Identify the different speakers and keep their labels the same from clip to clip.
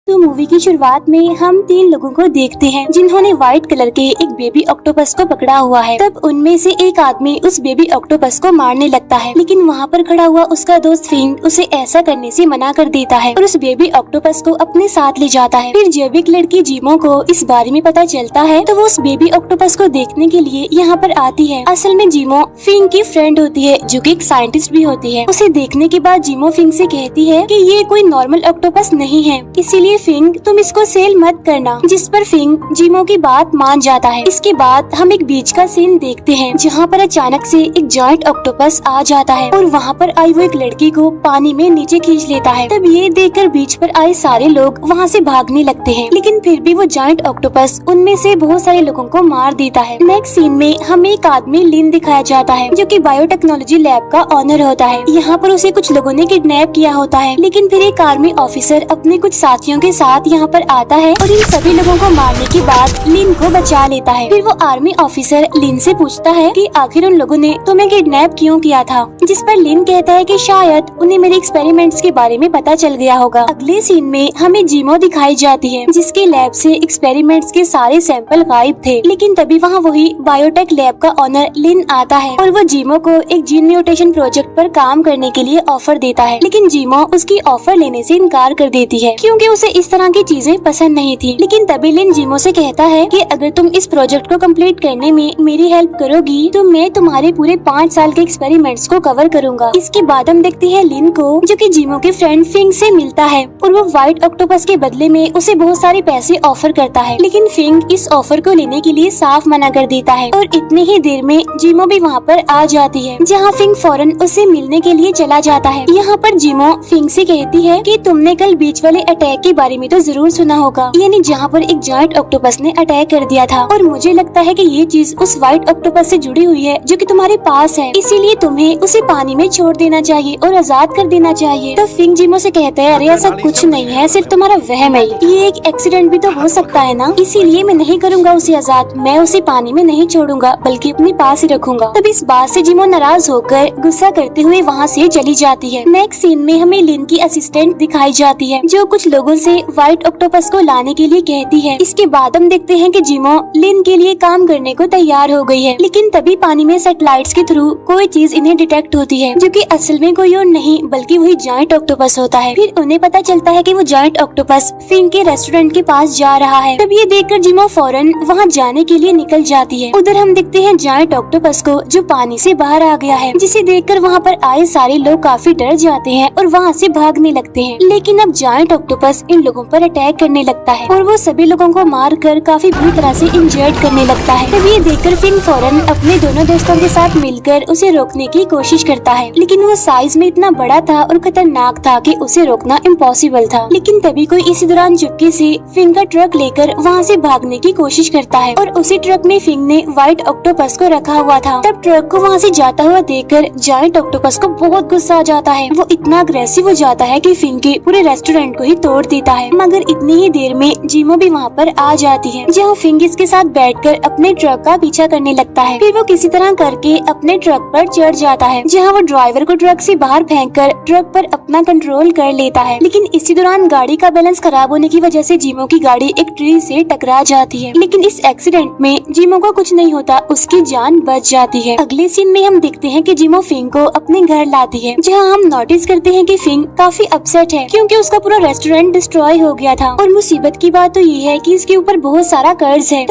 Speaker 1: तो मूवी की शुरुआत में हम 3 लोगों को देखते हैं जिन्होंने व्हाइट कलर के एक बेबी ऑक्टोपस को पकड़ा हुआ है। तब उनमें से एक आदमी उस बेबी ऑक्टोपस को मारने लगता है, लेकिन वहाँ पर खड़ा हुआ उसका दोस्त फिंग उसे ऐसा करने से मना कर देता है और उस बेबी ऑक्टोपस को अपने साथ ले जाता है। फिर जब एक लड़की जीमो को इस बारे में पता चलता है तो वो उस बेबी ऑक्टोपस को देखने के लिए यहाँ पर आती है। असल में जीमो फिंग की फ्रेंड होती है जो कि एक साइंटिस्ट भी होती है। उसे देखने के बाद जीमो फिंग से कहती है कि ये कोई नॉर्मल ऑक्टोपस नहीं है, इसीलिए फिंग तुम इसको सेल मत करना, जिस पर फिंग जीमो की बात मान जाता है। इसके बाद हम एक बीच का सीन देखते हैं जहाँ पर अचानक से एक जायंट ऑक्टोपस आ जाता है और वहाँ पर आई वो एक लड़की को पानी में नीचे खींच लेता है। तब ये देखकर बीच पर आए सारे लोग वहाँ से भागने लगते हैं, लेकिन फिर भी वो जायंट ऑक्टोपस उनमें से बहुत सारे लोगों को मार देता है। नेक्स्ट सीन में हमें एक आदमी लिन दिखाया जाता है जो कि बायोटेक्नोलॉजी लैब का ऑनर होता है। यहाँ पर उसे कुछ लोगों ने किडनैप किया होता है, लेकिन फिर एक आर्मी ऑफिसर अपने कुछ साथियों के साथ यहाँ पर आता है और इन सभी लोगों को मारने के बाद लिन को बचा लेता है। फिर वो आर्मी ऑफिसर लिन से पूछता है कि आखिर उन लोगों ने तुम्हें किडनैप क्यों किया था, जिस पर लिन कहता है कि शायद उन्हें मेरे एक्सपेरिमेंट्स के बारे में पता चल गया होगा। अगले सीन में हमें जीमो दिखाई जाती है जिसके लैब से एक्सपेरिमेंट्स के सारे सैंपल गायब थे, लेकिन तभी वहाँ वही बायोटेक लैब का ऑनर लिन आता है और वो जीमो को एक जीन म्यूटेशन प्रोजेक्ट पर काम करने के लिए ऑफर देता है, लेकिन जीमो उसकी ऑफर लेने से इनकार कर देती है क्योंकि उसे इस तरह की चीजें पसंद नहीं थी। लेकिन तभी लिन जीमो से कहता है कि अगर तुम इस प्रोजेक्ट को कंप्लीट करने में मेरी हेल्प करोगी तो मैं तुम्हारे पूरे 5 साल के एक्सपेरिमेंट्स को कवर करूंगा। इसके बाद हम देखते हैं लिन को जो कि जीमो के फ्रेंड फिंग से मिलता है और वो व्हाइट ऑक्टोपस के बदले में उसे बहुत सारे पैसे ऑफर करता है, लेकिन फिंग इस ऑफर को लेने के लिए साफ मना कर देता है और इतनी ही देर में जीमो भी वहाँ पर आ जाती है जहाँ फिंग फौरन उसे मिलने के लिए चला जाता है। यहाँ पर जीमो फिंग से कहती है कि तुमने कल बीच वाले अटैक के बारे में तो जरूर सुना होगा, यानी जहाँ पर एक जायंट ऑक्टोपस ने अटैक कर दिया था, और मुझे लगता है कि ये चीज उस व्हाइट ऑक्टोपस से जुड़ी हुई है जो कि तुम्हारे पास है, इसीलिए तुम्हें उसे पानी में छोड़ देना चाहिए और आजाद कर देना चाहिए। तो फिंग जीमो से कहता है अरे ऐसा कुछ नहीं है, सिर्फ तुम्हारा वहम है, ये एक एक्सीडेंट भी तो हो सकता है ना, इसीलिए मैं नहीं करूँगा उसे आजाद, मैं उसे पानी में नहीं छोड़ूंगा बल्कि अपने पास ही रखूंगा। तब इस बात से जीमो नाराज होकर गुस्सा करते हुए वहाँ से चली जाती है। नेक्स्ट सीन में हमें लिन की असिस्टेंट दिखाई जाती है जो कुछ लोगों से व्हाइट ऑक्टोपस को लाने के लिए कहती है। इसके बाद हम देखते हैं कि जीमो लिन के लिए काम करने को तैयार हो गई है, लेकिन तभी पानी में सैटेलाइट्स के थ्रू कोई चीज इन्हें डिटेक्ट होती है जो कि असल में कोई और नहीं बल्कि वही जायंट ऑक्टोपस होता है। फिर उन्हें पता चलता है कि वो जायंट ऑक्टोपस फिंग के रेस्टोरेंट के पास जा रहा है। तब ये देखकर जीमो फौरन वहाँ जाने के लिए निकल जाती है। उधर हम देखते हैं जायंट ऑक्टोपस को जो पानी से बाहर आ गया है, जिसे देखकर वहाँ पर आए सारे लोग काफी डर जाते हैं और वहाँ से भागने लगते हैं। लेकिन अब जायंट ऑक्टोपस इन लोगों पर अटैक करने लगता है और वो सभी लोगों को मारकर काफी बुरी तरह से इंजर्ड करने लगता है। तब ये देखकर फिंग फौरन अपने दोनों दोस्तों के साथ मिलकर उसे रोकने की कोशिश करता है, लेकिन वो साइज में इतना बड़ा था और खतरनाक था कि उसे रोकना इम्पॉसिबल था। लेकिन तभी कोई इसी दौरान चुपके से फिंग का ट्रक लेकर वहाँ से भागने की कोशिश करता है और उसी ट्रक में फिंग ने व्हाइट ऑक्टोपस को रखा हुआ था। तब ट्रक को वहाँ से जाता हुआ देखकर जायंट ऑक्टोपस को बहुत गुस्सा आ जाता है। वो इतना अग्रेसिव हो जाता है कि फिंग के पूरे रेस्टोरेंट को ही तोड़ देता है। मगर इतनी ही देर में जीमो भी वहाँ पर आ जाती है जहाँ फिंग इसके साथ बैठकर अपने ट्रक का पीछा करने लगता है। फिर वो किसी तरह करके अपने ट्रक पर चढ़ जाता है जहाँ वो ड्राइवर को ट्रक से बाहर फेंककर ट्रक पर अपना कंट्रोल कर लेता है। लेकिन इसी दौरान गाड़ी का बैलेंस खराब होने की वजह से जीमो की गाड़ी एक ट्री से टकरा जाती है, लेकिन इस एक्सीडेंट में जीमो को कुछ नहीं होता, उसकी जान बच जाती है। अगले सीन में हम देखते हैं कि जीमो फिंग को अपने घर लाती है जहाँ हम नोटिस करते हैं कि फिंग काफी अपसेट है क्योंकि उसका पूरा रेस्टोरेंट डिस्ट्रॉय हो गया था और मुसीबत की बात तो ये है कि इसके ऊपर बहुत सारा कर्ज है।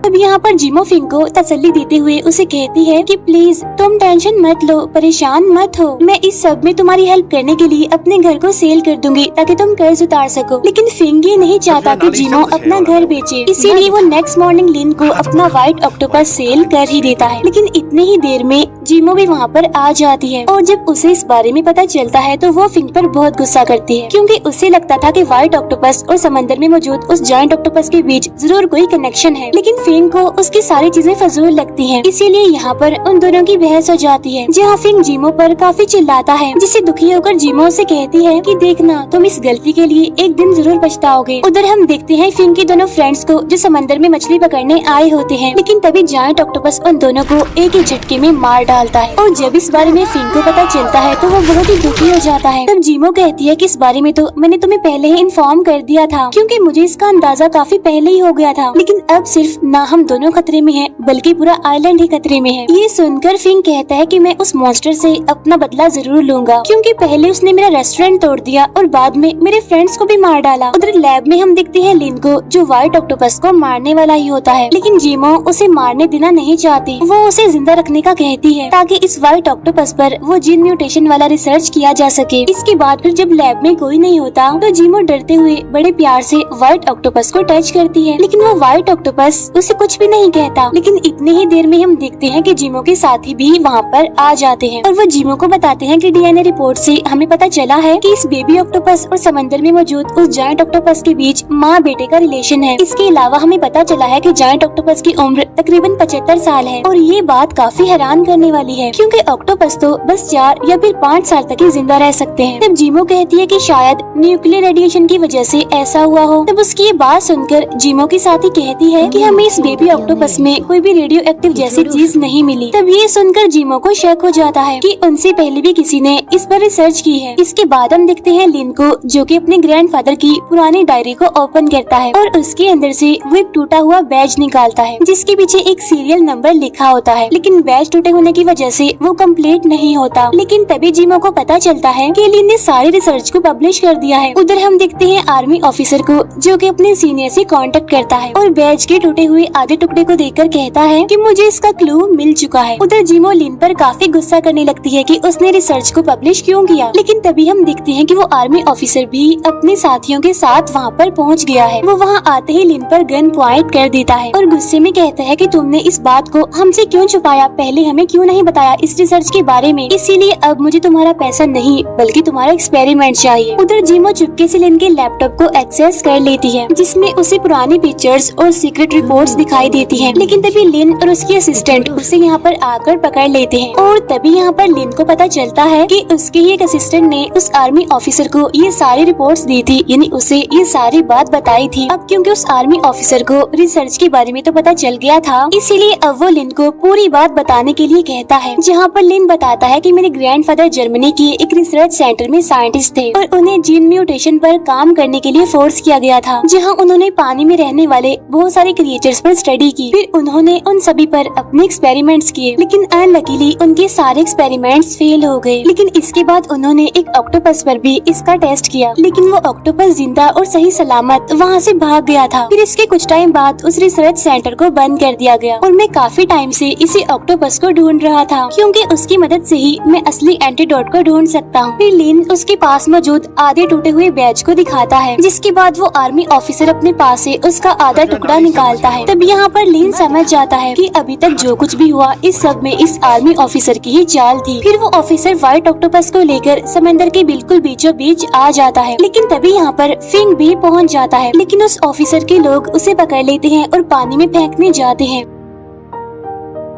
Speaker 1: अब यहाँ पर जीमो फिंग को तसल्ली देते हुए उसे कहती है कि प्लीज तुम टेंशन मत लो, परेशान मत हो, मैं इस सब में तुम्हारी हेल्प करने के लिए अपने घर को सेल कर दूंगी ताकि तुम कर्ज उतार सको। लेकिन फिंग ये नहीं चाहता कि जीमो अपना घर बेचे, इसीलिए वो नेक्स्ट मॉर्निंग लिन को अपना व्हाइट ऑक्टोपस सेल कर ही देता है। लेकिन इतने ही देर में जीमो भी वहाँ पर आ जाती है और जब उसे इस बारे में पता चलता है तो वो फिंग पर बहुत गुस्सा करती है क्योंकि उसे लगता था कि व्हाइट ऑक्टोपस और समंदर में मौजूद उस जायंट ऑक्टोपस के बीच जरूर कोई कनेक्शन है। लेकिन फिंग को उसकी सारी चीजें फजूल लगती हैं। इसीलिए यहाँ पर उन दोनों की बहस हो जाती है, जहाँ फिंग जीमो पर काफी चिल्लाता है, जिसे दुखी होकर जीमो से कहती है कि देखना तुम इस गलती के लिए एक दिन जरूर पछताओगे। उधर हम देखते हैं फिंग के दोनों फ्रेंड्स को जो समंदर में मछली पकड़ने आए होते हैं, लेकिन तभी जायंट ऑक्टोपस उन दोनों को एक ही झटके में मार डालता है। और जब इस बारे में फिंग को पता चलता है तो वो बहुत ही दुखी हो जाता है। तब जीमो कहती है कि इस बारे में तो मैंने तुम्हें पहले ही इन्फॉर्म कर दिया था, क्योंकि मुझे इसका अंदाजा काफी पहले ही हो गया था। लेकिन अब सिर्फ ना हम दोनों खतरे में हैं, बल्कि पूरा आइलैंड ही खतरे में है। ये सुनकर फिंग कहता है कि मैं उस मॉन्स्टर से अपना बदला जरूर लूंगा, क्योंकि पहले उसने मेरा रेस्टोरेंट तोड़ दिया और बाद में मेरे फ्रेंड्स को भी मार डाला। उधर लैब में हम देखते हैं लिन को, जो व्हाइट ऑक्टोपस को मारने वाला ही होता है, लेकिन जीमो उसे मारने देना नहीं चाहती। वो उसे जिंदा रखने का कहती है ताकि इस व्हाइट ऑक्टोपस पर वो जीन म्यूटेशन वाला रिसर्च किया जा सके। इसके बाद फिर जब लैब में कोई नहीं होता तो जीमो डरते हुए बड़े प्यार से व्हाइट ऑक्टोपस को टच करती है, लेकिन वो व्हाइट ऑक्टोपस उसे कुछ भी नहीं कहता। लेकिन इतने ही देर में हम देखते हैं कि जीमो के साथी भी वहाँ पर आ जाते हैं और वो जीमो को बताते हैं कि डीएनए रिपोर्ट से हमें पता चला है कि इस बेबी ऑक्टोपस और समंदर में मौजूद उस जायंट ऑक्टोपस के बीच माँ बेटे का रिलेशन है। इसके अलावा हमें पता चला है कि जायंट ऑक्टोपस की उम्र तकरीबन 75 साल है। और ये बात काफी हैरान करने वाली है, क्योंकि ऑक्टोपस तो बस 4 या फिर 5 साल तक ही जिंदा रह सकते हैं। तब जीमो कहती है कि शायद न्यूक्लियर रेडिएशन की वजह से ऐसा हुआ हो। तब उसकी ये बात सुनकर जीमो की साथी कहती है कि हमें इस बेबी ऑक्टोपस में कोई भी रेडियो एक्टिव जैसी चीज नहीं मिली। तब ये सुनकर जीमो को शक हो जाता है कि उनसे पहले भी किसी ने इस पर रिसर्च की है। इसके बाद हम देखते हैं लिन को, जो कि अपने ग्रैंडफादर की पुरानी डायरी को ओपन करता है और उसके अंदर से वो एक टूटा हुआ बैज निकालता है, जिसके पीछे एक सीरियल नंबर लिखा होता है। लेकिन बैज टूटे होने की वजह से वो कंप्लीट नहीं होता। लेकिन तभी जीमो को पता चलता है कि लिन ने सारी रिसर्च को पब्लिश कर दिया है। उधर हम देखते हैं आर्मी ऑफिसर को, जो कि अपने सीनियर से कांटेक्ट करता है और बैज के टूटे हुए आधे टुकड़े को देखकर कहता है कि मुझे इसका क्लू मिल चुका है। उधर जीमो लिन पर काफी गुस्सा करने लगती है कि उसने रिसर्च को पब्लिश क्यों किया। लेकिन तभी हम देखते हैं कि वो आर्मी ऑफिसर भी अपने साथियों के साथ वहाँ पर पहुँच गया है। वो वहाँ आते ही लिन पर गन पॉइंट कर देता है और गुस्से में कहता है कि तुमने इस बात को हमसे क्यों छुपाया, पहले हमें क्यों नहीं बताया इस रिसर्च के बारे में। इसीलिए अब मुझे तुम्हारा पैसा नहीं बल्कि तुम्हारा एक्सपेरिमेंट चाहिए। उधर जीमो चुपके से लिन के लैपटॉप को एक्सेस कर लेती है, जिसमें उसे पुरानी पिक्चर्स और सीक्रेट रिपोर्ट्स दिखाई देती हैं। लेकिन तभी लिन और उसकी असिस्टेंट उसे यहाँ पर आकर पकड़ लेते हैं और तभी यहाँ पर लिन को पता चलता है कि उसके ही एक असिस्टेंट ने उस आर्मी ऑफिसर को ये सारी रिपोर्ट्स दी थी, यानी उसे ये सारी बात बताई थी। अब क्योंकि उस आर्मी ऑफिसर को रिसर्च के बारे में तो पता चल गया था, इसीलिए अब वो लिन को पूरी बात बताने के लिए कहता है, जहाँ पर लिन बताता है कि मेरे ग्रैंडफादर जर्मनी के एक रिसर्च सेंटर में साइंटिस्ट थे और उन्हें जीन म्यूटेशन पर काम करने के लिए फोर्स किया गया था, जहाँ उन्होंने पानी में रहने वाले बहुत सारे क्रिएचर्स पर स्टडी की। फिर उन्होंने उन सभी पर अपने एक्सपेरिमेंट्स किए, लेकिन अनलकीली उनके सारे एक्सपेरिमेंट्स फेल हो गए। लेकिन इसके बाद उन्होंने एक ऑक्टोपस पर भी इसका टेस्ट किया, लेकिन वो ऑक्टोपस जिंदा और सही सलामत वहाँ से भाग गया था। फिर इसके कुछ टाइम बाद उस रिसर्च सेंटर को बंद कर दिया गया और मैं काफी टाइम से इसी ऑक्टोपस को ढूंढ रहा था, क्योंकि उसकी मदद से ही मैं असली एंटीडोट को ढूंढ सकता हूँ। फिर लिन उसके पास मौजूद आधे टूटे हुए बैज को दिखाता है, जिसके बाद वो आर्मी ऑफिसर अपने पास से उसका आधा टुकड़ा निकालता है। तब यहाँ पर लिन समझ जाता है कि अभी तक जो कुछ भी हुआ इस सब में इस आर्मी ऑफिसर की ही चाल थी। फिर वो ऑफिसर व्हाइट ऑक्टोपस को लेकर समंदर के बिल्कुल बीचों बीच आ जाता है, लेकिन तभी यहाँ पर फिंग भी पहुँच जाता है। लेकिन उस ऑफिसर के लोग उसे पकड़ लेते हैं और पानी में फेंकने जाते हैं।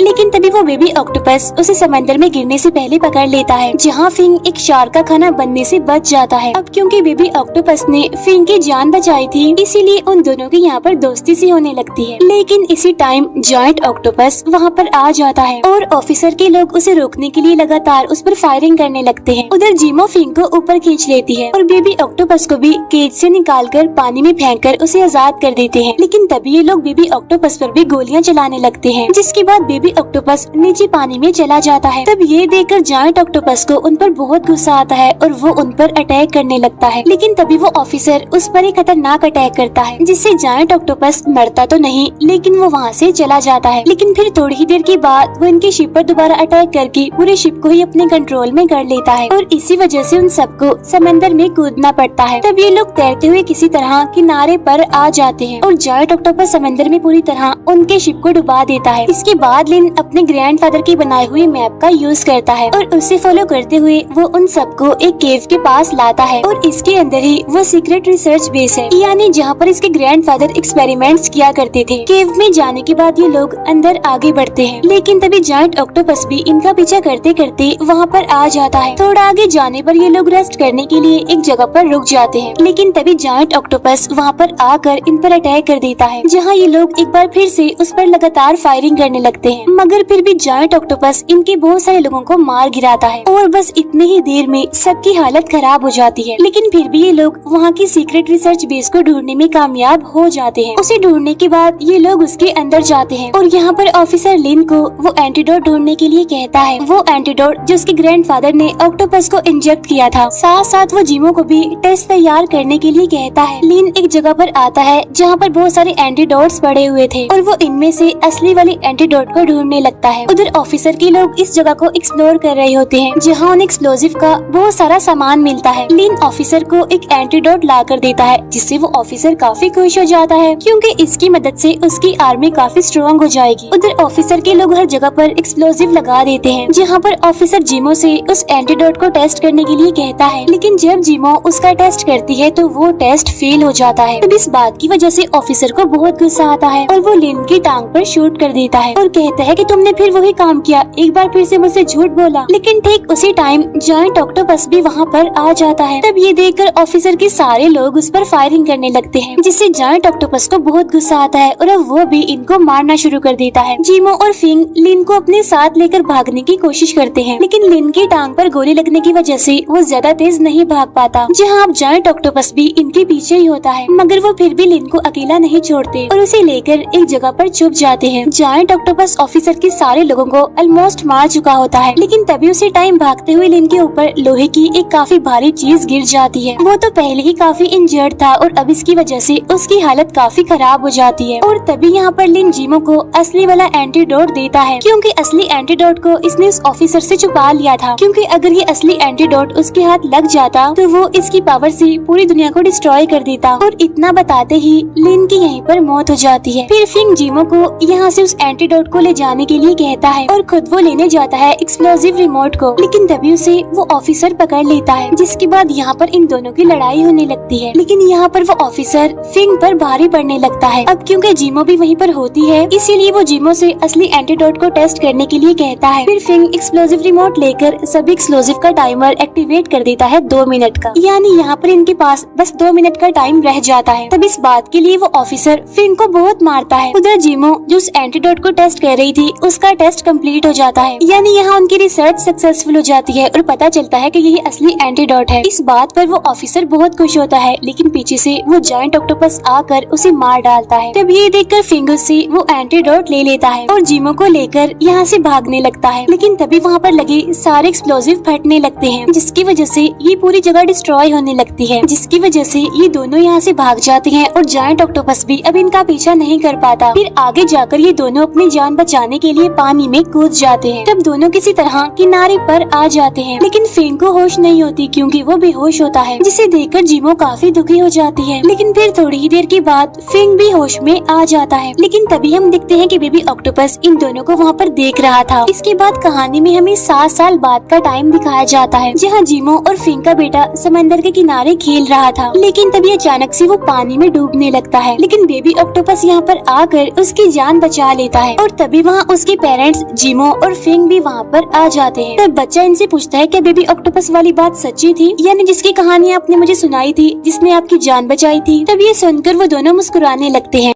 Speaker 1: लेकिन तभी वो बेबी ऑक्टोपस उसे समंदर में गिरने से पहले पकड़ लेता है, जहाँ फिंग एक शार्क का खाना बनने से बच जाता है। अब क्योंकि बेबी ऑक्टोपस ने फिंग की जान बचाई थी, इसीलिए उन दोनों की यहाँ पर दोस्ती सी होने लगती है। लेकिन इसी टाइम जायंट ऑक्टोपस वहाँ पर आ जाता है और ऑफिसर के लोग उसे रोकने के लिए लगातार उस पर फायरिंग करने लगते हैं। उधर जीमो फिंग को ऊपर खींच लेती है और बेबी ऑक्टोपस को भी केज से निकालकर पानी में फेंककर उसे आजाद कर देते हैं। लेकिन तभी ये लोग बेबी ऑक्टोपस पर भी गोलियां चलाने लगते हैं, जिसके बाद बेबी ऑक्टोपस नीचे पानी में चला जाता है। तब ये देखकर जायंट ऑक्टोपस को उन पर बहुत गुस्सा आता है और वो उन पर अटैक करने लगता है। लेकिन तभी वो ऑफिसर उस पर एक खतरनाक अटैक करता है, जिससे जायंट ऑक्टोपस मरता तो नहीं, लेकिन वो वहाँ से चला जाता है। लेकिन फिर थोड़ी ही देर के बाद वो इनकी शिप पर दोबारा अटैक करके पूरे शिप को ही अपने कंट्रोल में कर लेता है और इसी वजह से उन सबको समंदर में कूदना पड़ता है। तब ये लोग तैरते हुए किसी तरह किनारे पर आ जाते हैं और जायंट ऑक्टोपस समंदर में पूरी तरह उनके शिप को डुबा देता है। इसके बाद लिन अपने ग्रैंडफादर की बनाई हुई मैप का यूज करता है और उसे फॉलो करते हुए वो उन सबको एक केव के पास लाता है और इसके अंदर ही वो सीक्रेट रिसर्च बेस है, यानी जहाँ पर इसके ग्रैंडफादर एक्सपेरिमेंट्स किया करते थे। केव में जाने के बाद ये लोग अंदर आगे बढ़ते हैं, लेकिन तभी जायंट ऑक्टोपस भी इनका पीछा करते करते वहाँ पर आ जाता है। थोड़ा आगे जाने पर ये लोग रेस्ट करने के लिए एक जगह पर रुक जाते हैं, लेकिन तभी जायंट ऑक्टोपस वहाँ पर आकर इन पर अटैक कर देता है, जहाँ ये लोग एक बार फिर से उस पर लगातार फायरिंग करने लगते हैं। मगर फिर भी जायंट ऑक्टोपस इनके बहुत सारे लोगों को मार गिराता है और बस इतने ही देर में सबकी हालत खराब हो जाती है। लेकिन फिर भी ये लोग वहाँ की सीक्रेट रिसर्च बेस को ढूंढने में कामयाब हो जाते हैं। उसे ढूंढने के बाद ये लोग उसके अंदर जाते हैं और यहाँ पर ऑफिसर लिन को वो एंटीडोट ढूंढने के लिए कहता है, वो एंटीडोट जो उसके ग्रैंडफादर ने ऑक्टोपस को इंजेक्ट किया था। साथ साथ वो जिमो को भी टेस्ट तैयार करने के लिए कहता है। लिन एक जगह पर आता है जहाँ पर बहुत सारे एंटीडोट्स पड़े हुए थे और वो इनमें से असली वाली एंटीडोट को ढूंढने लगता है। उधर ऑफिसर के लोग इस जगह को एक्सप्लोर कर रहे होते हैं, जहाँ उन्हें एक्सप्लोजिव का बहुत सारा सामान मिलता है। लिन ऑफिसर को एक एंटीडोट ला कर देता है, जिससे वो ऑफिसर काफी खुश हो जाता है, क्योंकि इसकी मदद से उसकी आर्मी काफी स्ट्रॉन्ग हो जाएगी। उधर ऑफिसर के लोग हर जगह पर एक्सप्लोजिव लगा देते हैं, जहाँ पर ऑफिसर जिमो से उस एंटीडोट को टेस्ट करने के लिए कहता है। लेकिन जब जिमो उसका टेस्ट करती है तो वो टेस्ट फेल हो जाता है। तब इस बात की वजह से ऑफिसर को बहुत गुस्सा आता है और वो लिन की टांग पर शूट कर देता है और कहता है कि तुमने फिर वही काम किया, एक बार फिर से मुझसे झूठ बोला। लेकिन ठीक उसी टाइम जायंट ऑक्टोपस भी वहाँ पर आ जाता है। तब ये देखकर ऑफिसर के सारे लोग उस पर फायरिंग करने लगते हैं, जिससे जायंट ऑक्टोपस को बहुत गुस्सा आता है और अब वो भी इनको मारना शुरू कर देता है। जिमो और फिंग लिन को अपने साथ लेकर भागने की कोशिश करते हैं, लेकिन लिन की टांग पर गोली लगने की वजह से वो ज्यादा तेज नहीं भाग पाता। जहाँ अब जायंट ऑक्टोपस भी इनके पीछे ही होता है, मगर वो फिर भी लिन को अकेला नहीं छोड़ते और उसे लेकर एक जगह पर छुप जाते हैं। जायंट ऑक्टोपस ऑफिसर के सारे लोगों को ऑलमोस्ट मार चुका होता है, लेकिन तभी उसी टाइम भागते हुए लिन के ऊपर लोहे की एक काफी भारी चीज गिर जाती है। वो तो पहले ही काफी इंजर्ड था और अब इसकी वजह से उसकी हालत काफी खराब हो जाती है। और तभी यहाँ पर लिन जिमो को असली वाला एंटीडोट देता है, क्योंकि असली एंटीडोट को इसने उस ऑफिसर से छुपा लिया था, क्योंकि अगर ये असली एंटीडोट उसके हाथ लग जाता तो वो इसकी पावर से पूरी दुनिया को डिस्ट्रॉय कर देता। और इतना बताते ही लिन की यहीं पर मौत हो जाती है। फिर फिंग जिमो को यहाँ से उस एंटीडोट को ले जाने के लिए कहता है और खुद वो लेने जाता है एक्सप्लोजिव रिमोट को, लेकिन तभी उसे वो ऑफिसर पकड़ लेता है, जिसके बाद यहाँ पर इन दोनों की लड़ाई होने लगती है। लेकिन यहाँ पर वो ऑफिसर फिंग पर भारी पड़ने लगता है। अब क्योंकि जिमो भी वहीं पर होती है, इसीलिए वो जिमो से असली एंटीडोट को टेस्ट करने के लिए कहता है। फिर फिंग एक्सप्लोजिव रिमोट लेकर सभी एक्सप्लोजिव का टाइमर एक्टिवेट कर देता है 2 मिनट का, यानी यहाँ पर इनके पास बस 2 मिनट का टाइम रह जाता है। तब इस बात के लिए वो ऑफिसर फिंग को बहुत मारता है। उधर जिमो जो उस एंटीडोट को टेस्ट कर रही थी, उसका टेस्ट कंप्लीट हो जाता है, यानी यहाँ उनकी रिसर्च सक्सेसफुल हो जाती है और पता चलता है कि यही असली एंटीडोट है। इस बात पर वो ऑफिसर बहुत खुश होता है, लेकिन पीछे से वो जायंट ऑक्टोपस आकर उसे मार डालता है। तब ये देखकर फिंग से वो एंटीडोट ले लेता है और जिमो को लेकर यहाँ से भागने लगता है। लेकिन तभी वहाँ पर लगे सारे एक्सप्लोजिव फटने लगते हैं, जिसकी वजह से ये पूरी जगह डिस्ट्रॉय होने लगती है, जिसकी वजह से ये दोनों यहाँ से भाग जाते हैं और जायंट ऑक्टोपस भी अब इनका पीछा नहीं कर पाता। फिर आगे जाकर ये दोनों अपनी जान बचाने के लिए पानी में कूद जाते हैं। तब दोनों किसी तरह किनारे पर आ जाते हैं, लेकिन फिंग को होश नहीं होती, क्योंकि वो बेहोश होता है, जिसे देखकर जिमो काफी दुखी हो जाती है। लेकिन फिर थोड़ी ही देर के बाद फिंग भी होश में आ जाता है। लेकिन तभी हम देखते हैं कि बेबी ऑक्टोपस इन दोनों को वहाँ पर देख रहा था। इसके बाद कहानी में हमें 7 साल बाद का टाइम दिखाया जाता है, जहाँ जिमो और फिंग का बेटा समंदर के किनारे खेल रहा था। लेकिन तभी अचानक से वो पानी में डूबने लगता है, लेकिन बेबी ऑक्टोपस यहाँ पर आकर उसकी जान बचा लेता है। और तभी वहाँ उसके पेरेंट्स जिमो और फिंग भी वहाँ पर आ जाते हैं। तब बच्चा इनसे पूछता है क्या बेबी ऑक्टोपस वाली बात सच्ची थी, यानी जिसकी कहानी आपने मुझे सुनाई थी, जिसने आपकी जान बचाई थी। तब ये सुनकर वो दोनों मुस्कुराने लगते हैं।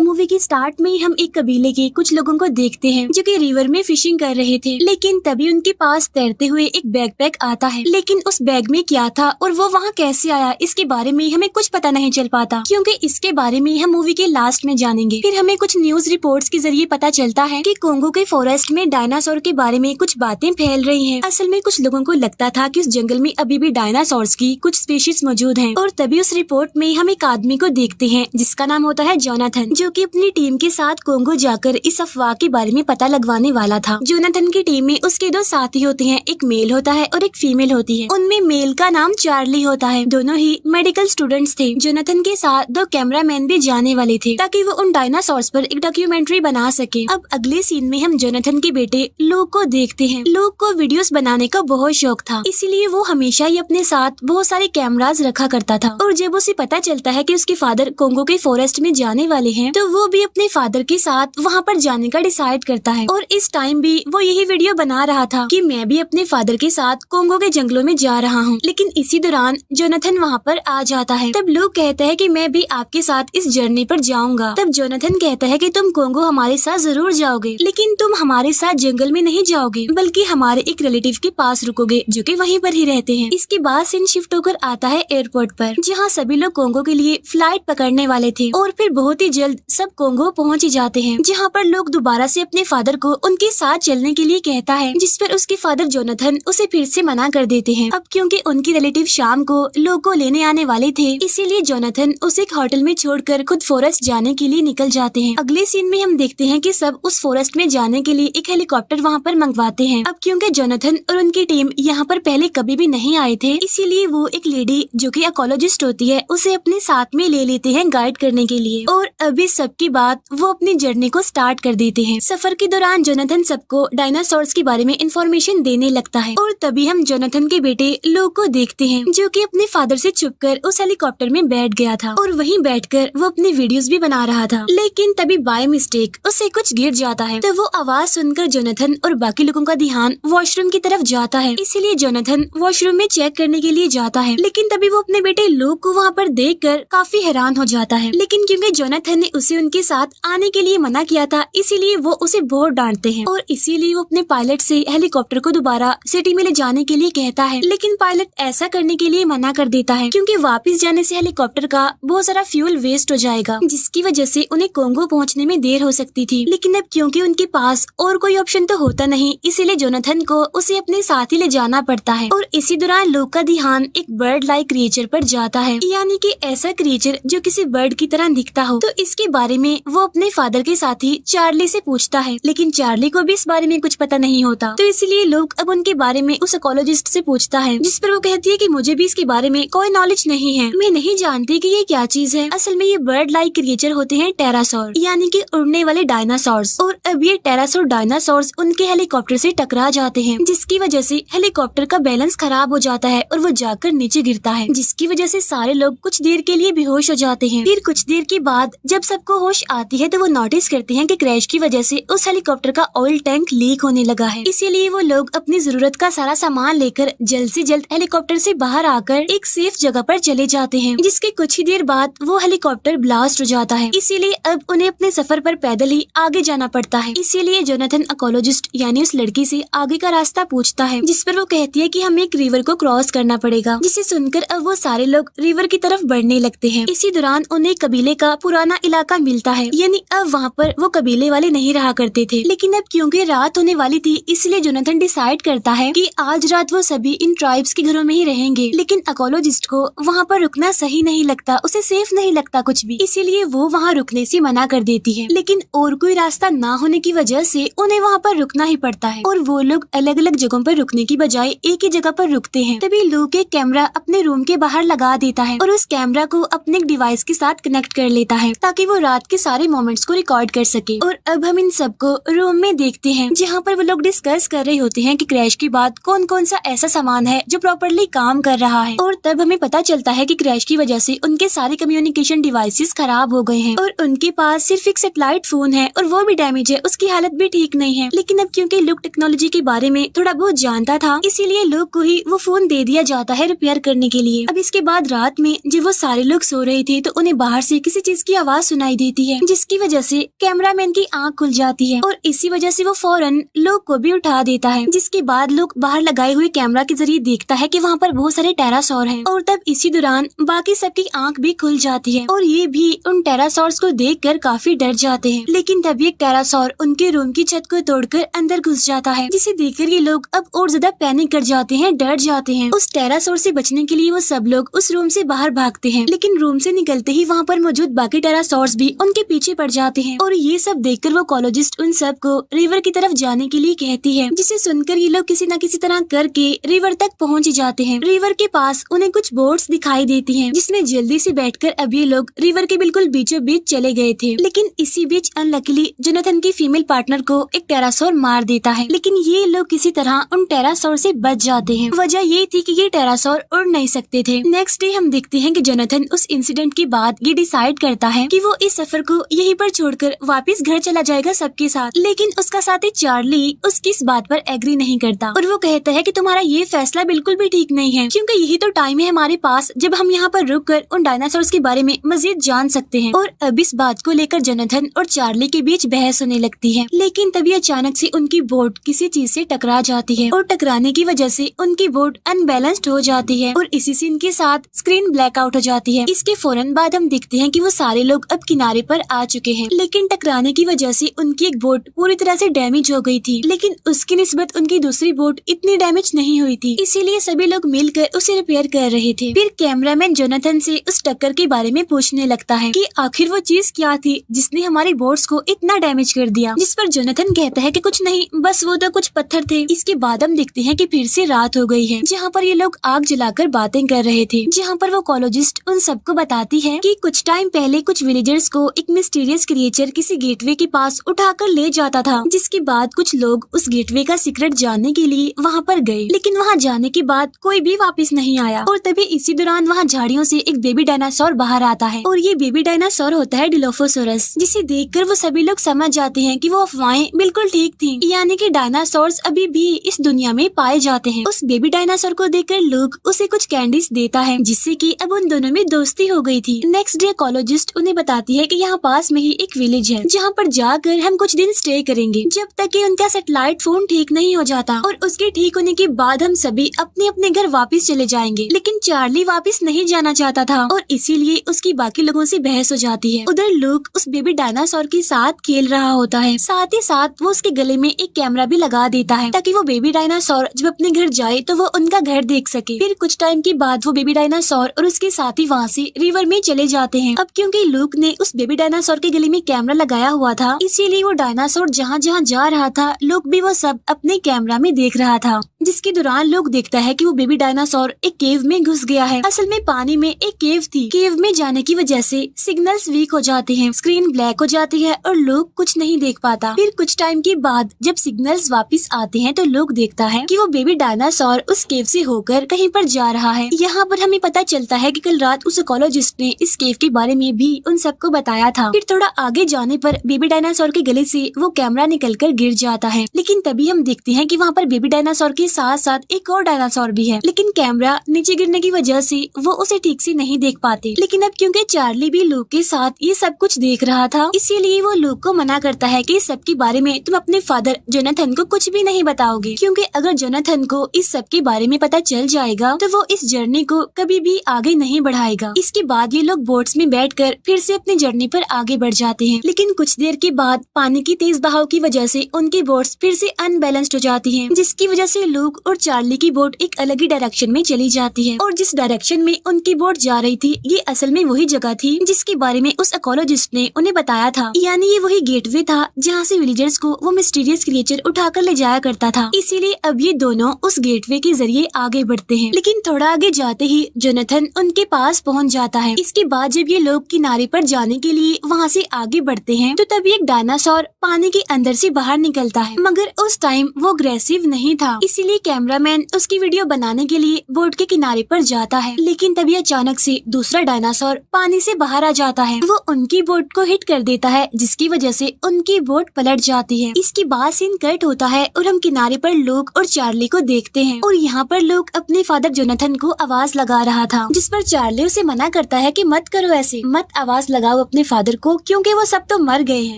Speaker 1: मूवी के स्टार्ट में ही हम एक कबीले के कुछ लोगों को देखते हैं जो कि रिवर में फिशिंग कर रहे थे। लेकिन तभी उनके पास तैरते हुए एक बैकपैक आता है, लेकिन उस बैग में क्या था और वो वहाँ कैसे आया, इसके बारे में हमें कुछ पता नहीं चल पाता, क्योंकि इसके बारे में हम मूवी के लास्ट में जानेंगे। फिर हमें कुछ न्यूज रिपोर्ट्स के जरिए पता चलता है कि कोंगो के फॉरेस्ट में डायनासोर के बारे में कुछ बातें फैल रही हैं। असल में कुछ लोगों को लगता था कि उस जंगल में अभी भी डायनासोर्स की कुछ स्पीशीज मौजूद हैं। और तभी उस रिपोर्ट में हम एक आदमी को देखते हैं जिसका नाम होता है जोनाथन, जो कि अपनी टीम के साथ कोंगो जाकर इस अफवाह के बारे में पता लगवाने वाला था। जोनाथन की टीम में उसके दो साथी होते हैं, एक मेल होता है और एक फीमेल होती है। उनमें मेल का नाम चार्ली होता है। दोनों ही मेडिकल स्टूडेंट्स थे। जोनाथन के साथ दो कैमरामैन भी जाने वाले थे ताकि वो उन डायनासोर्स पर एक डॉक्यूमेंट्री बना सके। अब अगले सीन में हम जोनाथन के बेटे लूक को देखते हैं। लूक को वीडियोस बनाने का बहुत शौक था, इसीलिए वो हमेशा ही अपने साथ बहुत सारे कैमरास रखा करता था। और जब उसे पता चलता है कि उसके फादर कोंगो के फॉरेस्ट में जाने वाले हैं, तो वो भी अपने फादर के साथ वहाँ पर जाने का डिसाइड करता है। और इस टाइम भी वो यही वीडियो बना रहा था कि मैं भी अपने फादर के साथ कोंगो के जंगलों में जा रहा हूँ। लेकिन इसी दौरान जोनाथन वहाँ पर आ जाता है। तब लूक कहता है कि मैं भी आपके साथ इस जर्नी पर जाऊंगा। तब जोनाथन कहता है कि तुम कोंगो हमारे साथ जरूर जाओगे, लेकिन तुम हमारे साथ जंगल में नहीं जाओगे, बल्कि हमारे एक रिलेटिव के पास रुकोगे जो कि वहीं पर ही रहते हैं। इसके बाद सीन शिफ्ट होकर आता है एयरपोर्ट पर, जहाँ सभी लोग कोंगो के लिए फ्लाइट पकड़ने वाले थे। और फिर बहुत ही जल्द सब कोंगो पहुँच ही जाते हैं, जहाँ पर लोग दोबारा से अपने फादर को उनके साथ चलने के लिए कहता है, जिस पर उसके फादर जोनाथन उसे फिर से मना कर देते हैं। अब क्योंकि उनकी रिलेटिव शाम को लोग को लेने आने वाले थे, इसीलिए जोनाथन उसे एक होटल में छोड़कर खुद फॉरेस्ट जाने के लिए निकल जाते हैं। अगले सीन में हम देखते हैं कि सब उस फॉरेस्ट में जाने के लिए एक हेलीकॉप्टर वहाँ पर मंगवाते हैं। अब क्योंकि जोनाथन और उनकी टीम यहाँ पर पहले कभी भी नहीं आए थे, इसीलिए वो एक लेडी जो कि इकोलॉजिस्ट होती है उसे अपने साथ में ले लेते हैं गाइड करने के लिए। और अभी सबकी बात वो अपनी जर्नी को स्टार्ट कर देते हैं। सफर के दौरान जोनाथन सबको डायनासोर्स के बारे में इंफॉर्मेशन देने लगता है। और तभी हम जोनाथन के बेटे लूक को देखते हैं, जो कि अपने फादर से छुपकर उस हेलीकॉप्टर में बैठ गया था और वहीं बैठकर वो अपनी वीडियोस भी बना रहा था। लेकिन तभी बाय मिस्टेक उससे कुछ गिर जाता है, तो वो आवाज सुनकर जोनाथन और बाकी लोगों का ध्यान वॉशरूम की तरफ जाता है। इसीलिए जोनाथन वॉशरूम में चेक करने के लिए जाता है, लेकिन तभी वो अपने बेटे लूक को वहाँ पर देखकर काफी हैरान हो जाता है। लेकिन क्योंकि जोनाथन ने उसे उनके साथ आने के लिए मना किया था, इसीलिए वो उसे बहुत डांटते हैं और इसीलिए वो अपने पायलट से हेलीकॉप्टर को दोबारा सिटी में ले जाने के लिए कहता है। लेकिन पायलट ऐसा करने के लिए मना कर देता है, क्योंकि वापस जाने से हेलीकॉप्टर का बहुत सारा फ्यूल वेस्ट हो जाएगा, जिसकी वजह से उन्हें कोंगो पहुंचने में देर हो सकती थी। लेकिन अब क्योंकि उनके पास और कोई ऑप्शन तो होता नहीं, इसीलिए जोनाथन को उसे अपने साथ ही ले जाना पड़ता है। और इसी दौरान लूक का ध्यान एक बर्ड लाइक क्रिएचर पर जाता है, यानी कि ऐसा क्रिएचर जो किसी बर्ड की तरह दिखता हो। तो इसके बारे में वो अपने फादर के साथी चार्ली से पूछता है, लेकिन चार्ली को भी इस बारे में कुछ पता नहीं होता। तो इसलिए लूक अब उनके बारे में उस इकोलॉजिस्ट से पूछता है, जिस पर वो कहती है कि मुझे भी इसके बारे में कोई नॉलेज नहीं है, मैं नहीं जानती कि ये क्या चीज है। असल में ये बर्ड लाइक क्रिएचर होते हैं टेरासोर, यानी कि उड़ने वाले डायनासोर्स। और अब ये टेरासोर डायनासोर्स उनके हेलीकॉप्टर से टकरा जाते हैं, जिसकी वजह से हेलीकॉप्टर का बैलेंस खराब हो जाता है और वो जाकर नीचे गिरता है, जिसकी वजह से सारे लोग कुछ देर के लिए बेहोश हो जाते हैं। फिर कुछ देर के बाद जब सबको होश आती है, तो वो नोटिस करते हैं कि क्रैश की वजह से उस हेलीकॉप्टर का ऑयल टैंक लीक होने लगा है। इसीलिए वो लोग अपनी जरूरत का सारा सामान लेकर जल्द से जल्द हेलीकॉप्टर से बाहर आकर एक सेफ जगह पर चले जाते हैं, जिसके कुछ ही देर बाद वो हेलीकॉप्टर ब्लास्ट हो जाता है। इसीलिए अब उन्हें अपने सफर पर पैदल ही आगे जाना पड़ता है। इसीलिए जोनाथन इकोलॉजिस्ट यानी उस लड़की से आगे का रास्ता पूछता है, जिस पर वो कहती है कि हमें एक रिवर को क्रॉस करना पड़ेगा, जिसे सुनकर अब वो सारे लोग रिवर की तरफ बढ़ने लगते हैं। इसी दौरान उन्हें कबीले का पुराना इलाका मिलता है, यानी अब वहाँ पर वो कबीले वाले नहीं रहा करते थे। लेकिन अब क्योंकि रात होने वाली थी, इसलिए जोनाथन डिसाइड करता है कि आज रात वो सभी इन ट्राइब्स के घरों में ही रहेंगे। लेकिन इकोलॉजिस्ट को वहाँ पर रुकना सही नहीं लगता, उसे सेफ नहीं लगता कुछ भी, इसीलिए वो वहाँ रुकने से मना कर देती है। लेकिन और कोई रास्ता ना होने की वजह से उन्हें वहाँ पर रुकना ही पड़ता है और वो लोग अलग अलग जगहों पर रुकने की बजाय एक ही जगह पर रुकते हैं। तभी लूक एक कैमरा अपने रूम के बाहर लगा देता है और उस कैमरा को अपने डिवाइस के साथ कनेक्ट कर लेता है, ताकि वो रात के सारे मोमेंट्स को रिकॉर्ड कर सके। और अब हम इन सबको रूम में देखते हैं, जहाँ पर वो लोग डिस्कस कर रहे होते हैं कि क्रैश के बाद कौन कौन सा ऐसा सामान है जो प्रॉपरली काम कर रहा है। और तब हमें पता चलता है कि क्रैश की वजह से उनके सारे कम्युनिकेशन डिवाइसेस खराब हो गए हैं और उनके पास सिर्फ एक सैटेलाइट फोन है और वो भी डैमेज है, उसकी हालत भी ठीक नहीं है। लेकिन अब क्योंकि लूक टेक्नोलॉजी के बारे में थोड़ा बहुत जानता था, इसीलिए लूक को ही वो फोन दे दिया जाता है रिपेयर करने के लिए। अब इसके बाद रात में जब वो सारे लोग सो रहे थे, तो उन्हें बाहर से किसी चीज की आवाज सुनाई देती है, जिसकी वजह से कैमरामैन की आंख खुल जाती है और इसी वजह से वो फौरन लूक को भी उठा देता है। जिसके बाद लूक बाहर लगाए हुए कैमरा के जरिए देखता है कि वहाँ पर बहुत सारे टेरासोर हैं। और तब इसी दौरान बाकी सबकी आंख भी खुल जाती है और ये भी उन टेरासोर्स को देखकर काफी डर जाते हैं। लेकिन तभी एक टेरासोर उनके रूम की छत को तोड़कर अंदर घुस जाता है, जिसे देखकर ये लोग अब और ज्यादा पैनिक कर जाते हैं, डर जाते हैं। उस टेरासोर से बचने के लिए वो सब लोग उस रूम से बाहर भागते हैं, लेकिन रूम से निकलते ही वहाँ पर मौजूद बाकी टेरासोर्स भी उनके पीछे पड़ जाते हैं और ये सब देखकर वो कोलॉजिस्ट उन सब को रिवर की तरफ जाने के लिए कहती है, जिसे सुनकर ये लोग किसी न किसी तरह करके रिवर तक पहुँच जाते हैं। रिवर के पास उन्हें कुछ बोट्स दिखाई देती हैं, जिसमें जल्दी से बैठकर अब ये लोग रिवर के बिल्कुल बीचों बीच चले गए थे। लेकिन इसी बीच अनलकीली जोनाथन की फीमेल पार्टनर को एक टेरासोर मार देता है, लेकिन ये लोग किसी तरह उन टेरासोर से बच जाते हैं। वजह ये थी कि ये टेरासोर उड़ नहीं सकते थे। नेक्स्ट डे हम देखते हैं कि जोनाथन उस इंसिडेंट के बाद ये डिसाइड करता है कि वो इस सफर को यहीं पर छोड़कर वापस घर चला जाएगा सबके साथ। लेकिन उसका साथी चार्ली उसकी इस बात पर एग्री नहीं करता और वो कहता है कि तुम्हारा ये फैसला बिल्कुल भी ठीक नहीं है, क्योंकि यही तो टाइम है हमारे पास जब हम यहाँ पर रुककर उन डायनासोर्स के बारे में मजीद जान सकते हैं। और अब इस बात को लेकर जोनाथन और चार्ली के बीच बहस होने लगती है। लेकिन तभी अचानक से उनकी बोट किसी चीज से टकरा जाती है और टकराने की वजह से उनकी बोट अनबैलेंस्ड हो जाती है और इसी सीन के साथ स्क्रीन ब्लैकआउट हो जाती है। इसके फौरन बाद हम देखते हैं कि वो सारे लोग अब किनारे पर आ चुके हैं, लेकिन टकराने की वजह से उनकी एक बोट पूरी तरह से डैमेज हो गई थी। लेकिन उसकी निस्बत उनकी दूसरी बोट इतनी डैमेज नहीं हुई थी, इसीलिए सभी लोग मिलकर उसे रिपेयर कर रहे थे। फिर कैमरामैन जोनाथन से उस टक्कर के बारे में पूछने लगता है कि आखिर वो चीज क्या थी जिसने हमारी बोट्स को इतना डैमेज कर दिया, जिस पर जोनाथन कहता है कि कुछ नहीं, बस वो तो कुछ पत्थर थे। इसके बाद हम देखते हैं कि फिर से रात हो गई है, जहाँ पर ये लोग आग जलाकर बातें कर रहे थे, जहाँ पर वो कोलॉजिस्ट उन सबको बताती है कि कुछ टाइम पहले कुछ विलेजर्स को एक मिस्टीरियस क्रिएचर किसी गेटवे के पास उठाकर ले जाता था, जिसके बाद कुछ लोग उस गेटवे का सीक्रेट जानने के लिए वहाँ पर गए, लेकिन वहाँ जाने के बाद कोई भी वापस नहीं आया। और तभी इसी दौरान वहाँ झाड़ियों से एक बेबी डायनासोर बाहर आता है और ये बेबी डायनासोर होता है डिलोफोसोरस, जिसे देखकर वो सभी लोग समझ जाते हैं कि वो अफवाहें बिल्कुल ठीक थी, यानी कि डायनासोर्स अभी भी इस दुनिया में पाए जाते हैं। उस बेबी डायनासोर को देखकर लूक उसे कुछ कैंडीज देता है, जिससे कि अब उन दोनों में दोस्ती हो गई थी। नेक्स्ट डे कोलॉजिस्ट उन्हें बताती है कि यहाँ पास में ही एक विलेज है, जहाँ पर जाकर हम कुछ दिन स्टे करेंगे, जब तक कि उनका सैटेलाइट फोन ठीक नहीं हो जाता। और उसके ठीक होने के बाद हम सभी अपने अपने घर वापस चले जाएंगे। लेकिन चार्ली वापस नहीं जाना चाहता था और इसीलिए उसकी बाकी लोगों से बहस हो जाती है। उधर लूक उस बेबी डायनासोर के साथ खेल रहा होता है, साथ ही साथ वो उसके गले में एक कैमरा भी लगा देता है, ताकि वो बेबी डायनासोर जब अपने घर जाए तो वो उनका घर देख सके। फिर कुछ टाइम के बाद वो बेबी डायनासोर और उसके साथी वहाँ से रिवर में चले जाते हैं। अब क्योंकि लूक ने उस बेबी डायनासोर के गले में कैमरा लगाया हुआ था, इसीलिए वो डायनासोर जहाँ जहाँ जा रहा था लूक भी वो सब अपने कैमरा में देख रहा था, जिसके दौरान लूक देखता है कि वो बेबी डायनासोर एक केव में घुस गया है। असल में पानी में एक केव थी। केव में जाने की वजह से सिग्नल्स वीक हो जाते हैं, स्क्रीन ब्लैक हो जाती है और लूक कुछ नहीं देख पाता। फिर कुछ टाइम के बाद जब सिग्नल्स वापस आते हैं तो लूक देखता है कि वो बेबी डायनासोर उस केव से होकर कहीं पर जा रहा है। यहाँ पर हमें पता चलता है कि कल रात उस इकोलॉजिस्ट ने इस केव के बारे में भी उन सबको बताया था। फिर थोड़ा आगे जाने पर बेबी डायनासोर के गले से वो कैमरा निकलकर गिर जाता है, लेकिन तभी हम देखते हैं कि वहाँ पर बेबी डायनासोर के साथ साथ एक और डायनासोर भी है, लेकिन कैमरा नीचे गिरने की वजह से वो उसे ठीक से नहीं देख पाते। लेकिन अब क्योंकि चार्ली भी लूक के साथ ये सब कुछ देख रहा था, इसीलिए वो लूक को मना करता है कि इस सब के बारे में तुम अपने फादर जोनाथन को कुछ भी नहीं बताओगे, क्योंकि अगर जोनाथन को इस सब के बारे में पता चल जाएगा तो वो इस जर्नी को कभी भी आगे नहीं बढ़ाएगा। इसके बाद ये लोग बोट्स में बैठकर फिर से अपनी जर्नी पर आगे बढ़ जाते हैं, लेकिन कुछ देर के बाद पानी की तेज बहाव की वजह से उनकी बोट्स फिर से अनबैलेंस्ड हो जाती हैं, जिसकी वजह से लूक और चार्ली की बोट एक अलग ही डायरेक्शन में चली जाती है। और जिस डायरेक्शन में उनकी बोट जा रही थी ये असल में वही जगह थी जिसके बारे में उस इकोलॉजिस्ट ने उन्हें बताया था, यानी ये वही गेटवे था जहाँ से विलेजर्स को वो मिस्टीरियस क्रिएचर उठाकर ले जाया करता था। इसीलिए अब ये दोनों उस गेटवे के जरिए आगे बढ़ते हैं, लेकिन थोड़ा आगे जाते ही जोनाथन उनके पास पहुँच जाता है। इसके बाद जब ये लोग किनारे पर जाने के लिए वहाँ से आगे बढ़ते हैं तो तभी एक डायनासोर पानी के अंदर से बाहर निकलता है, मगर उस टाइम वो अग्रेसिव नहीं था, इसीलिए कैमरामैन उसकी वीडियो बनाने के लिए बोट के किनारे पर जाता है। लेकिन तभी अचानक से दूसरा डायनासोर पानी से बाहर आ जाता है, वो उनकी बोट को हिट कर देता है, जिसकी वजह से उनकी बोट पलट जाती है। इसके बाद सीन कट होता है और हम किनारे पर लूक और चार्ली को देखते हैं और यहाँ पर लूक अपने फादर जोनाथन को आवाज लगा रहा था, जिस पर चार्ली उसे मना करता है कि मत करो ऐसे, मत आवाज लगाओ अपने फादर को, क्योंकि वो सब तो मर गए हैं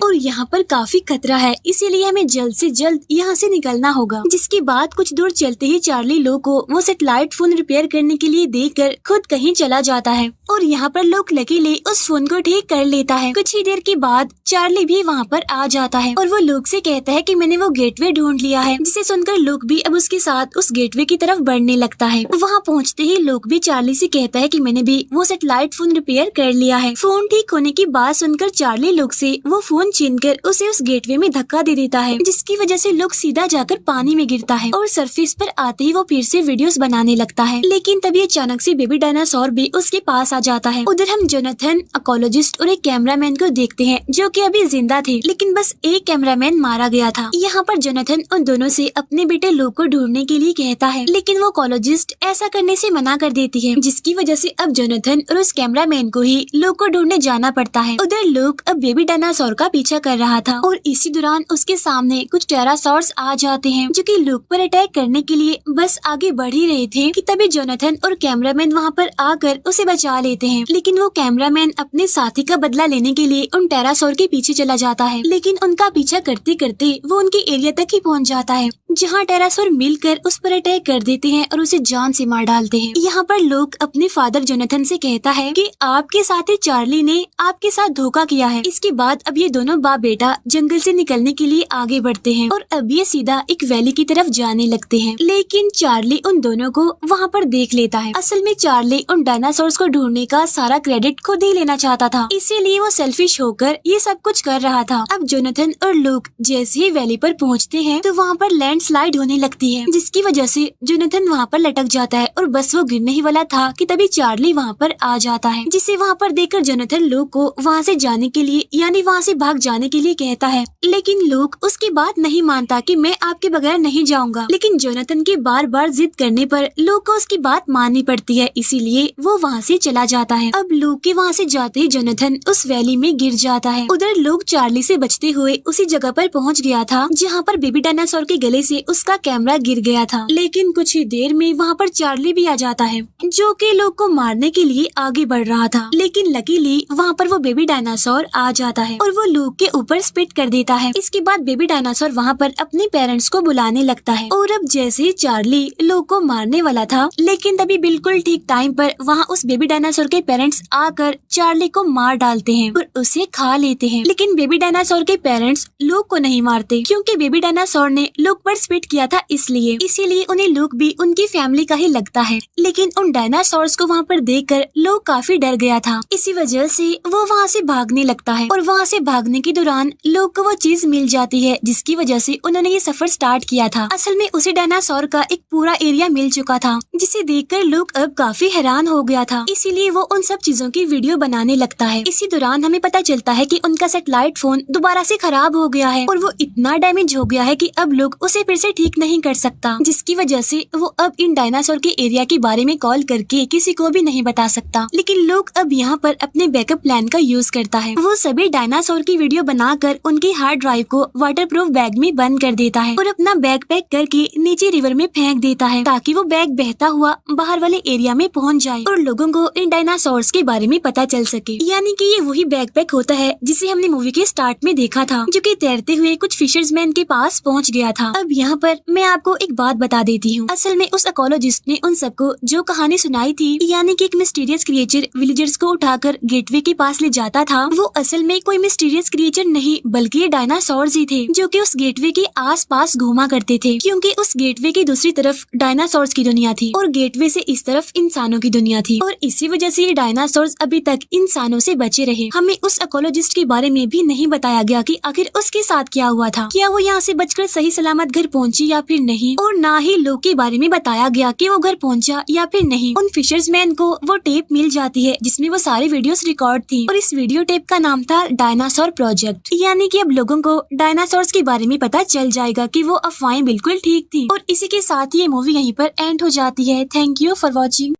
Speaker 1: और यहाँ पर काफी खतरा है, इसीलिए हमें जल्द से जल्द यहाँ से निकलना होगा। जिसके बाद कुछ दूर चलते ही चार्ली लूक को वो सैटेलाइट फोन रिपेयर करने के लिए देकर खुद कहीं चला जाता है। और यहाँ पर लोग लकीली उस फोन को ठीक कर लेता है। कुछ ही देर के बाद चार्ली भी वहाँ पर आ जाता है और वो लूक से कहता है कि मैंने वो गेटवे ढूंढ लिया है, जिसे सुनकर लूक भी अब उसके साथ उस गेटवे की तरफ बढ़ने लगता है। वहाँ पहुँचते ही लूक भी चार्ली से कहता है कि मैंने भी वो सैटेलाइट फोन रिपेयर कर लिया है। फोन ठीक होने की बात सुनकर चार्ली लूक से वो फोन छीनकर उसे उस गेटवे में धक्का दे देता है, जिसकी वजह से लूक सीधा जाकर पानी में गिरता है और सरफेस पर आते ही वो फिर से वीडियोस बनाने लगता है। लेकिन तभी अचानक से बेबी डायनासोर भी उसके पास आ जाता है। उधर हम जोनाथन, अकोलॉजिस्ट और एक कैमरामैन को देखते हैं जो कि अभी जिंदा थे, लेकिन बस एक कैमरामैन मारा गया था। यहाँ पर जोनाथन उन दोनों से अपने बेटे लूक को ढूंढने के लिए कहता है, लेकिन वो अकोलॉजिस्ट ऐसा करने से मना कर देती है, जिसकी वजह से अब जोनाथन और उस कैमरामैन को ही लूक को ढूंढने जाना पड़ता है। उधर लूक अब बेबी डायनासोर का पीछा कर रहा था और इसी दौरान उसके सामने कुछ टेरासॉर्स आ जाते हैं जो कि लूक पर अटैक करने के लिए बस आगे बढ़ ही रहे थे कि तभी जोनाथन और कैमरामैन वहाँ पर आकर उसे बचा लेते हैं। लेकिन वो कैमरामैन अपने साथी का बदला लेने के लिए उन टेरासॉर के पीछे चला जाता है, लेकिन उनका पीछा करते करते वो उनके एरिया तक ही पहुँच जाता है, जहाँ टेरासॉर मिलकर उस पर अटैक कर देते हैं और उसे जान से मार डालते हैं। यहाँ पर लूक अपने फादर जोनाथन से कहता है कि आपके साथी चार्ली ने आपके साथ धोखा किया है। इसके बाद अब ये दोनों बाप बेटा जंगल से निकलने के लिए आगे बढ़ते हैं और अब ये सीधा एक वैली की तरफ जाने लगते हैं, लेकिन चार्ली उन दोनों को वहाँ पर देख लेता है। असल में चार्ली उन डायनासोर्स को ढूंढने का सारा क्रेडिट खुद ही लेना चाहता था, इसीलिए वो सेल्फिश होकर ये सब कुछ कर रहा था। अब जोनाथन और लूक जैसे ही वैली पर पहुँचते हैं तो वहाँ पर लैंडस्लाइड होने लगती है, जिसकी वजह से जोनाथन वहाँ पर लटक जाता है और बस वो गिरने ही वाला था कि तभी चार्ली वहाँ पर आ जाता है, जिसे वहाँ पर देखकर जोनाथन लूक को वहाँ से जाने के लिए यानी वहाँ से भाग जाने के लिए कहता है, लेकिन लूक उसकी बात नहीं मानता कि मैं आपके बगैर नहीं जाऊंगा। लेकिन जोनाथन के बार बार जिद करने पर लूक को उसकी बात माननी पड़ती है, इसीलिए वो वहाँ से चला जाता है। अब लूक के वहाँ से जाते ही जोनाथन उस वैली में गिर जाता है। उधर लूक चार्ली से बचते हुए उसी जगह पर पहुँच गया था जहाँ पर बेबी डायनासोर के गले से उसका कैमरा गिर गया था। लेकिन कुछ ही देर में वहाँ पर चार्ली भी आ जाता है, जो कि लूक को मारने के लिए आगे बढ़ रहा था, लेकिन लकीली वहाँ पर वो बेबी डायनासोर आ जाता है और वो लूक के ऊपर स्पिट कर देता है। इसके बाद बेबी डायनासोर वहाँ पर अपने पेरेंट्स को बुलाने लगता है और अब जैसे ही चार्ली लूक को मारने वाला था, लेकिन तभी बिल्कुल ठीक टाइम पर वहाँ उस बेबी डायनासोर के पेरेंट्स आकर चार्ली को मार डालते हैं और उसे खा लेते हैं। लेकिन बेबी डायनासोर के पेरेंट्स लूक को नहीं मारते, क्योंकि बेबी डायनासोर ने लूक पर स्पिट किया था, इसीलिए उन्हें लूक भी उनकी फैमिली का ही लगता है। लेकिन उन डायनासोर्स को वहाँ पर देखकर लूक काफी डर गया था, इसी वजह से वो वहाँ से भागने लगता है और वहाँ से भागने के दौरान लूक को वो चीज मिल जाती है जिसकी वजह से उन्होंने ये सफर स्टार्ट किया था। असल में उसी डायनासोर का एक पूरा एरिया मिल चुका था, जिसे देखकर लूक अब काफी हैरान हो गया था, इसीलिए वो उन सब चीजों की वीडियो बनाने लगता है। इसी दौरान हमें पता चलता है कि उनका सैटेलाइट फोन दोबारा से खराब हो गया है और वो इतना डैमेज हो गया है कि अब लूक उसे फिर से ठीक नहीं कर सकता, जिसकी वजह से वो अब इन डायनासोर के एरिया के बारे में कॉल करके किसी को भी नहीं बता सकता। लेकिन लूक अब यहाँ पर अपने बैकअप प्लान का यूज करता है। वो सभी डायनासोर की वीडियो बनाकर उनकी हार्ड ड्राइव को वाटरप्रूफ बैग में बंद कर देता है और अपना बैग पैक करके नीचे रिवर में फेंक देता है, ताकि वो बैग बहता हुआ बाहर वाले एरिया में पहुँच जाए और लोगों को इन डायनासोर्स के बारे में पता चल सके। यानी कि ये वही बैग पैक होता है जिसे हमने मूवी के स्टार्ट में देखा था, जो कि तैरते हुए कुछ फिशर्समैन के पास पहुँच गया था। अब यहाँ पर मैं आपको एक बात बता देती हूँ। असल में उस अकोलॉजिस्ट ने उन सबको जो कहानी सुनाई थी, यानी कि एक मिस्टीरियस क्रिएचर विलेजर्स को उठाकर गेटवे के पास ले जाता था, वो असल में कोई मिस्टीरियस क्रिएचर नहीं बल्कि ये डायनासोर्स ही थे, जो कि उस गेटवे के आसपास घूमा करते थे, क्योंकि उस गेटवे की दूसरी तरफ डायनासोर्स की दुनिया थी और गेटवे से इस तरफ इंसानों की दुनिया थी, और इसी वजह से ये डायनासोर्स अभी तक इंसानों से बचे रहे। हमें उस अकोलॉजिस्ट के बारे में भी नहीं बताया गया कि आखिर उसके साथ क्या हुआ था, क्या वो यहाँ से बचकर सही सलामत घर पहुँची या फिर नहीं, और ना ही लूक के बारे में बताया गया कि वो घर पहुँचा या फिर नहीं। उन फिशर्समैन को वो टेप मिल जाती है जिसमें वो सारी वीडियोस रिकॉर्ड थी, और इस वीडियो टेप का नाम था डायनासोर प्रोजेक्ट। यानी कि अब लोगों को डायनासोर्स के बारे में पता चल जाएगा कि वो अफवाहें बिल्कुल ठीक थी। और इसी के साथ ये मूवी यहीं पर एंड हो जाती है। Thank you for watching.